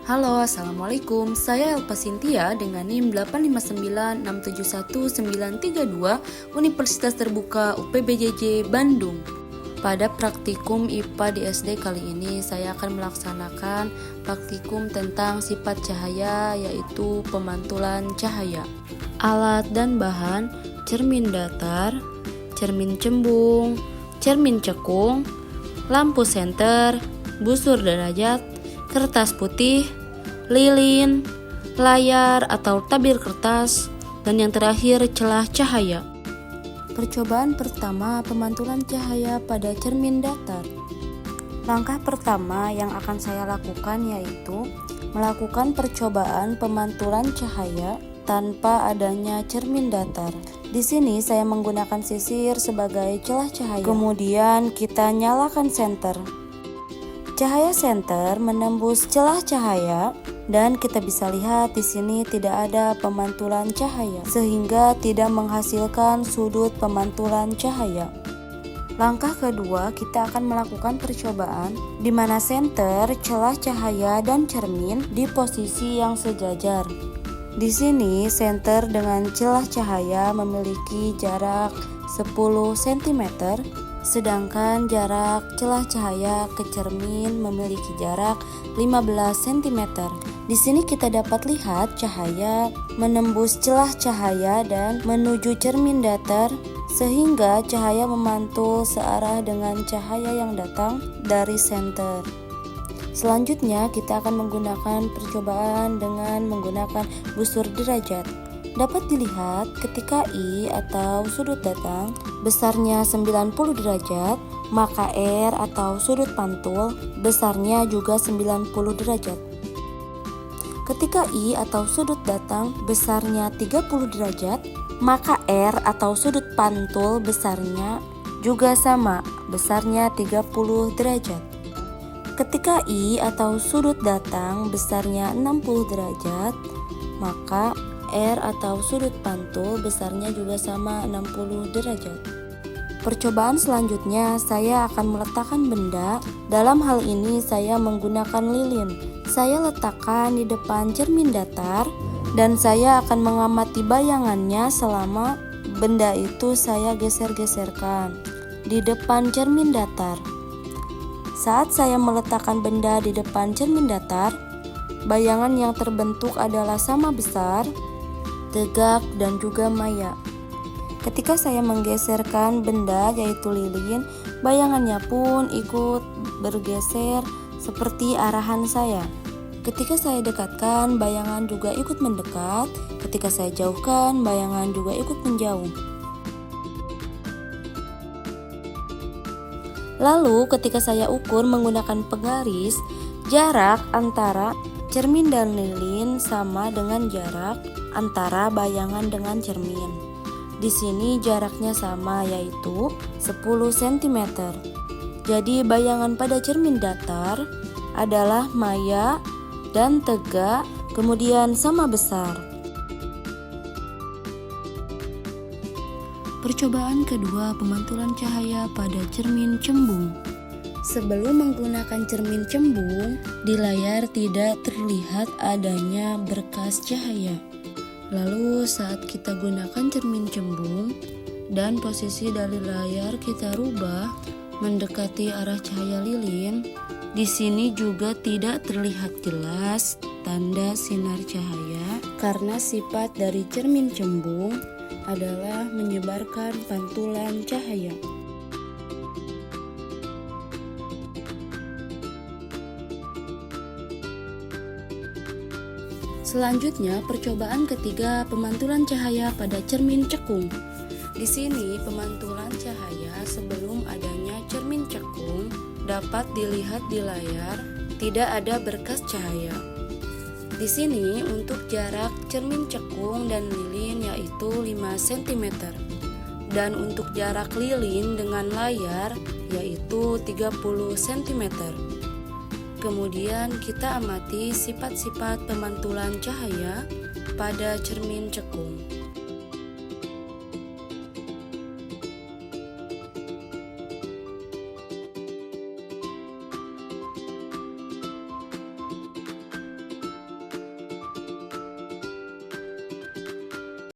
Halo, Assalamualaikum. Saya Elpa Sintia dengan NIM 859671932 Universitas Terbuka UPBJJ Bandung. Pada praktikum IPA di SD kali ini saya akan melaksanakan praktikum tentang sifat cahaya, yaitu pemantulan cahaya. Alat dan bahan: cermin datar, cermin cembung, cermin cekung, lampu senter, busur derajat, kertas putih, lilin, layar atau tabir kertas, dan yang terakhir celah cahaya. Percobaan pertama, pemantulan cahaya pada cermin datar. Langkah pertama yang akan saya lakukan yaitu melakukan percobaan pemantulan cahaya tanpa adanya cermin datar. Di sini saya menggunakan sisir sebagai celah cahaya. Kemudian kita nyalakan senter. Cahaya senter menembus celah cahaya dan kita bisa lihat di sini tidak ada pemantulan cahaya sehingga tidak menghasilkan sudut pemantulan cahaya. Langkah kedua, kita akan melakukan percobaan di mana senter, celah cahaya dan cermin di posisi yang sejajar. Di sini senter dengan celah cahaya memiliki jarak 10 cm. Sedangkan jarak celah cahaya ke cermin memiliki jarak 15 cm. Di sini kita dapat lihat cahaya menembus celah cahaya dan menuju cermin datar sehingga cahaya memantul searah dengan cahaya yang datang dari senter. Selanjutnya kita akan menggunakan percobaan dengan menggunakan busur derajat. Dapat dilihat ketika I atau sudut datang besarnya 90 derajat, maka R atau sudut pantul besarnya juga 90 derajat. Ketika I atau sudut datang besarnya 30 derajat, maka R atau sudut pantul besarnya juga sama, besarnya 30 derajat. Ketika I atau sudut datang besarnya 60 derajat, maka R atau sudut pantul besarnya juga sama 60 derajat. Percobaan selanjutnya saya akan meletakkan benda. Dalam hal ini saya menggunakan lilin. Saya letakkan di depan cermin datar dan saya akan mengamati bayangannya selama benda itu saya geser-geserkan di depan cermin datar. Saat saya meletakkan benda di depan cermin datar, bayangan yang terbentuk adalah sama besar, tegak, dan juga maya. Ketika saya menggeserkan benda yaitu lilin, bayangannya pun ikut bergeser seperti arahan saya. Ketika saya dekatkan, bayangan juga ikut mendekat. Ketika saya jauhkan, bayangan juga ikut menjauh. Lalu ketika saya ukur menggunakan penggaris, jarak antara cermin dan lilin sama dengan jarak antara bayangan dengan cermin. Di sini jaraknya sama, yaitu 10 cm. Jadi bayangan pada cermin datar adalah maya dan tegak, kemudian sama besar. Percobaan kedua, pemantulan cahaya pada cermin cembung. Sebelum menggunakan cermin cembung, di layar tidak terlihat adanya berkas cahaya. Lalu saat kita gunakan cermin cembung dan posisi dari layar kita rubah mendekati arah cahaya lilin, di sini juga tidak terlihat jelas tanda sinar cahaya karena sifat dari cermin cembung adalah menyebarkan pantulan cahaya. Selanjutnya, percobaan ketiga, pemantulan cahaya pada cermin cekung. Di sini, pemantulan cahaya sebelum adanya cermin cekung dapat dilihat di layar, tidak ada berkas cahaya. Di sini, untuk jarak cermin cekung dan lilin yaitu 5 cm. Dan untuk jarak lilin dengan layar yaitu 30 cm. Kemudian kita amati sifat-sifat pemantulan cahaya pada cermin cekung.